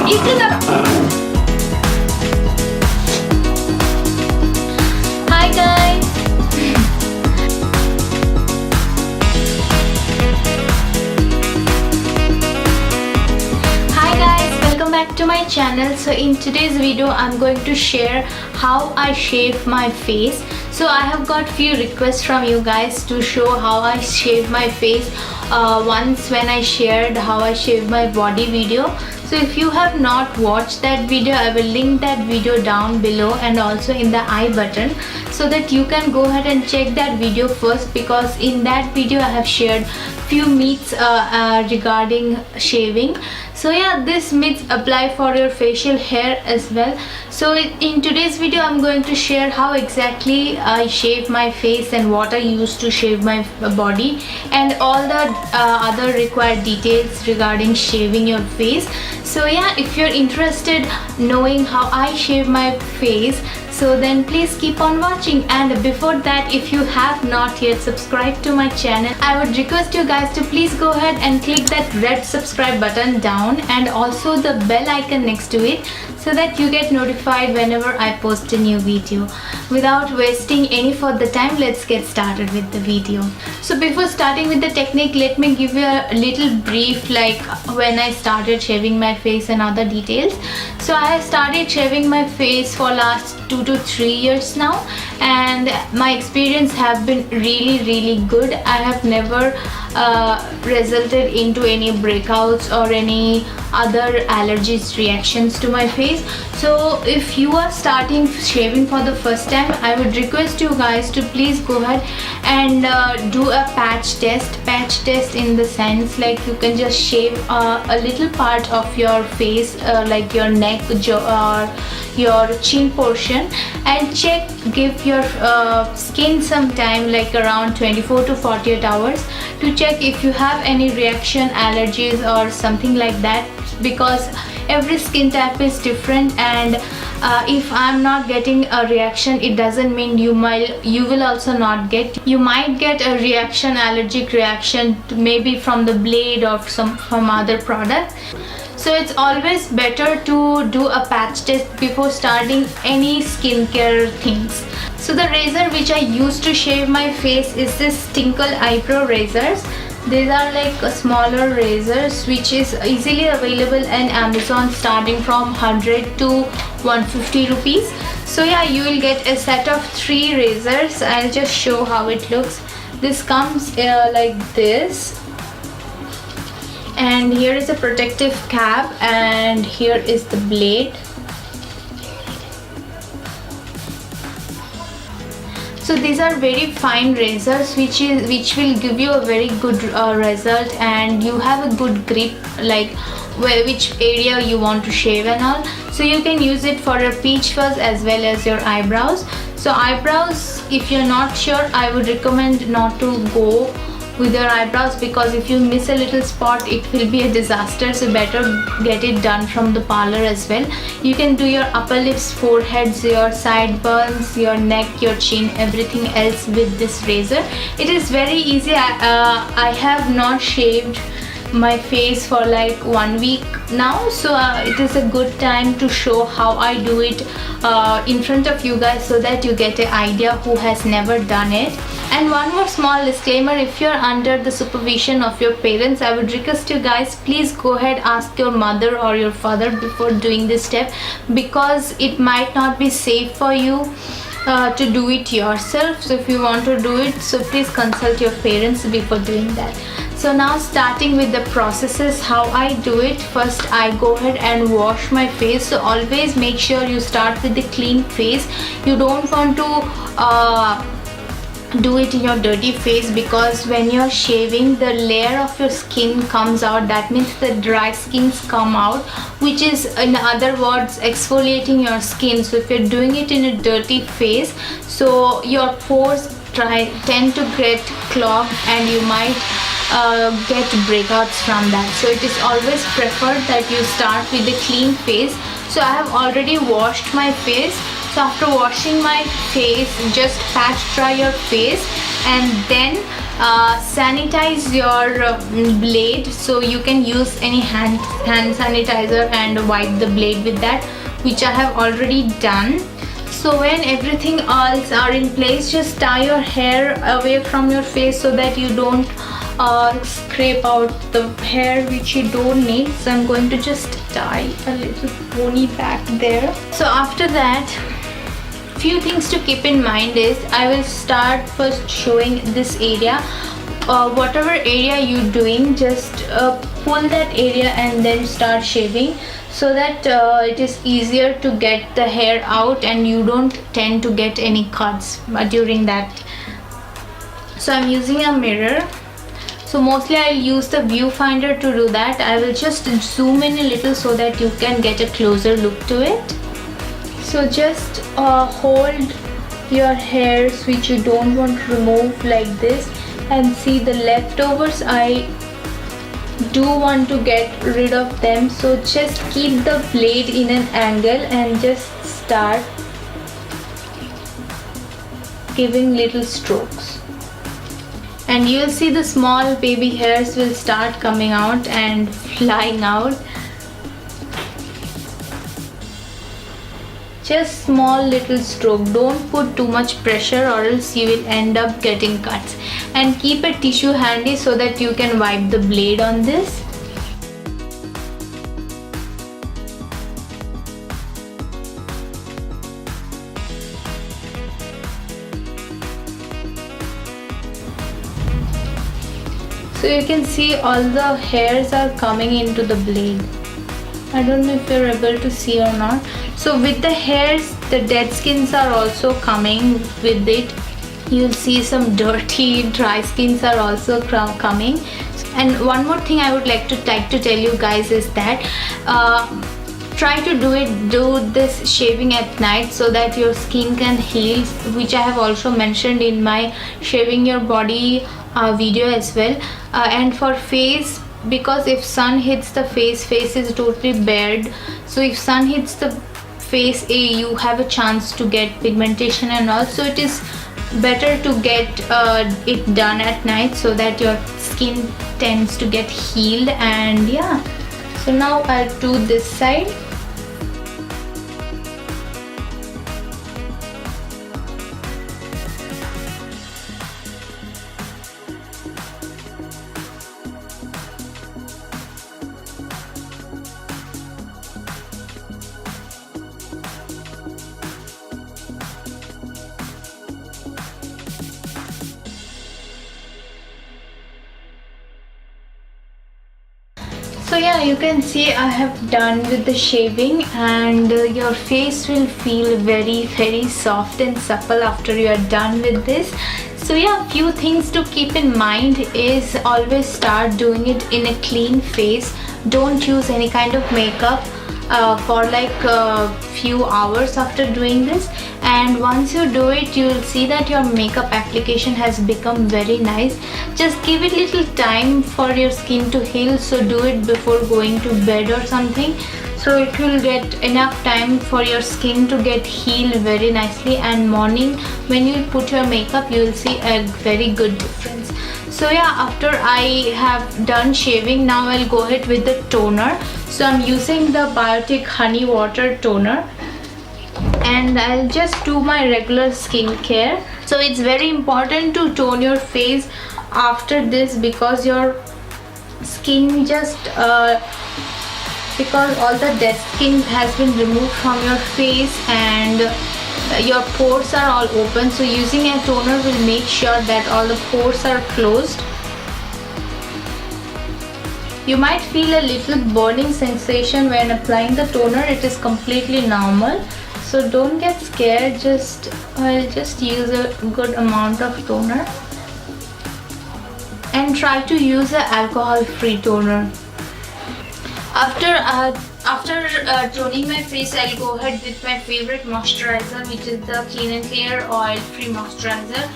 Hi guys. Hi guys, welcome back to my channel. So in today's video I'm going to share how I shave my face. So I have got few requests from you guys to show how I shave my face once when I shared how I shave my body video. So if you have not watched that video, I will link that video down below and also in the I button, so that you can go ahead and check that video first, because in that video I have shared few myths regarding shaving. So yeah, this myths apply for your facial hair as well. So in today's video I'm going to share how exactly I shave my face and what I use to shave my body, and all the other required details regarding shaving your face. So yeah, if you're interested knowing how I shave my face, so then please keep on watching. And before that, if you have not yet subscribed to my channel, I would request you guys to please go ahead and click that red subscribe button down and also the bell icon next to it, so that you get notified whenever I post a new video. Without wasting any further time, let's get started with the video. So before starting with the technique, let me give you a little brief, like when I started shaving my face and other details. So I started shaving my face for last 2 to 3 years now, and my experience have been really good. I have never resulted into any breakouts or any other allergies reactions to my face. So if you are starting shaving for the first time, I would request you guys to please go ahead and do a patch test in the sense, like you can just shave a little part of your face, like your neck, jaw, or your chin portion, and check, give your skin some time, like around 24 to 48 hours, to check if you have any reaction, allergies or something like that, because every skin type is different. And if I'm not getting a reaction, it doesn't mean you will also not get. You might get a reaction, allergic reaction, maybe from the blade or from other product. So it's always better to do a patch test before starting any skincare things. So the razor which I use to shave my face is this Tinkle eyebrow razors. These are like smaller razors which is easily available in Amazon, starting from 100 to 150 rupees. So yeah, you will get a set of 3 razors. I'll just show how it looks. This comes like this, and here is a protective cap, and here is the blade. So these are very fine razors which will give you a very good result, and you have a good grip, like which area you want to shave and all. So you can use it for your peach fuzz as well as your eyebrows. So eyebrows, if you're not sure, I would recommend not to go with your eyebrows, because if you miss a little spot, it will be a disaster. So better get it done from the parlor as well. You can do your upper lips, foreheads, your sideburns, your neck, your chin, everything else with this razor. It is very easy. I have not shaved my face for like 1 week now, so it is a good time to show how I do it in front of you guys, so that you get an idea who has never done it. And one more small disclaimer: if you're under the supervision of your parents, I would request you guys, please go ahead, ask your mother or your father before doing this step, because it might not be safe for you to do it yourself. So if you want to do it, so please consult your parents before doing that. So now starting with the processes, how I do it. First I go ahead and wash my face. So always make sure you start with the clean face. You don't want to do it in your dirty face, because when you're shaving, the layer of your skin comes out. That means the dry skins come out, which is, in other words, exfoliating your skin. So if you're doing it in a dirty face, so your pores tend to get clogged, and you might get breakouts from that. So it is always preferred that you start with a clean face. So I have already washed my face. So after washing my face, just patch dry your face, and then sanitize your blade. So you can use any hand sanitizer and wipe the blade with that, which I have already done. So when everything else are in place, just tie your hair away from your face so that you don't scrape out the hair which you don't need. So I'm going to just tie a little pony back there. So after that, few things to keep in mind is I will start first showing this area. Whatever area you're doing, just pull that area and then start shaving, so that it is easier to get the hair out and you don't tend to get any cuts during that. So I'm using a mirror. So mostly I'll use the viewfinder to do that. I will just zoom in a little so that you can get a closer look to it. So just hold your hairs which you don't want to remove like this, and see the leftovers. I do want to get rid of them, so just keep the blade in an angle and just start giving little strokes, and you'll see the small baby hairs will start coming out and flying out. Just small little stroke, don't put too much pressure or else you will end up getting cuts. And keep a tissue handy so that you can wipe the blade on this. So you can see all the hairs are coming into the blade. I don't know if you're able to see or not. So with the hairs, the dead skins are also coming with it. You'll see some dirty dry skins are also coming. And one more thing I would like to tell you guys is that try to do this shaving at night so that your skin can heal, which I have also mentioned in my shaving your body video as well. And for face, because if sun hits the face is totally bared. So if sun hits the face, you have a chance to get pigmentation, and also it is better to get it done at night so that your skin tends to get healed. And yeah, so now I'll do this side. So yeah, you can see I have done with the shaving, and your face will feel very soft and supple after you are done with this. So yeah, few things to keep in mind is always start doing it in a clean face. Don't use any kind of makeup for like a few hours after doing this, and once you do it, you will see that your makeup application has become very nice. Just give it little time for your skin to heal, so do it before going to bed or something, so it will get enough time for your skin to get healed very nicely, and morning when you put your makeup you will see a very good difference. So yeah, after I have done shaving, now I'll go ahead with the toner. So I'm using the Biotic Honey Water Toner, and I'll just do my regular skincare. So it's very important to tone your face after this, because your skin just because all the dead skin has been removed from your face and your pores are all open. So using a toner will make sure that all the pores are closed. You might feel a little burning sensation when applying the toner. It is completely normal, so don't get scared. I'll just use a good amount of toner, and try to use an alcohol-free toner. After toning my face, I'll go ahead with my favorite moisturizer, which is the Clean and Clear Oil Free Moisturizer.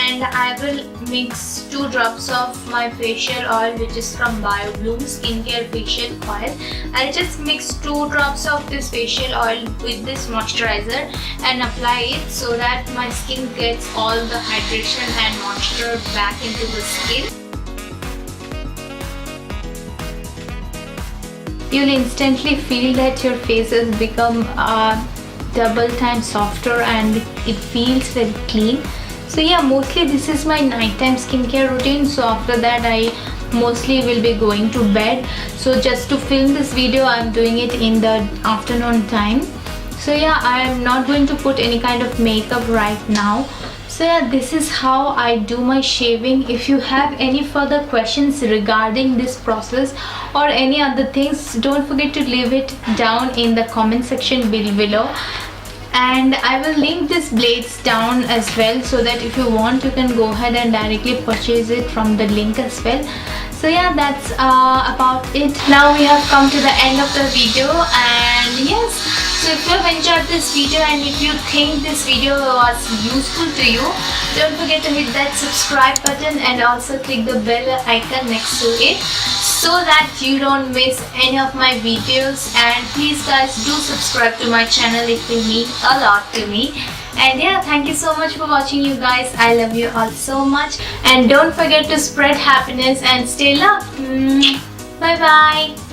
and I will mix 2 drops of my facial oil, which is from BioBloom skincare facial oil. I'll just mix 2 drops of this facial oil with this moisturizer and apply it so that my skin gets all the hydration and moisture back into the skin. You'll instantly feel that your face has become double time softer and it feels very clean. So yeah, mostly this is my nighttime skincare routine. So after that I mostly will be going to bed. So just to film this video, I'm doing it in the afternoon time. So yeah, I am not going to put any kind of makeup right now. So yeah, this is how I do my shaving. If you have any further questions regarding this process or any other things, don't forget to leave it down in the comment section below. And I will link these blades down as well, so that if you want you can go ahead and directly purchase it from the link as well. So yeah, that's about it. Now we have come to the end of the video, and yes, so if you have enjoyed this video and if you think this video was useful to you, don't forget to hit that subscribe button and also click the bell icon next to it, so that you don't miss any of my videos. And please guys, do subscribe to my channel, it will mean a lot to me. And yeah, thank you so much for watching you guys. I love you all so much, and don't forget to spread happiness and stay loved. Bye bye.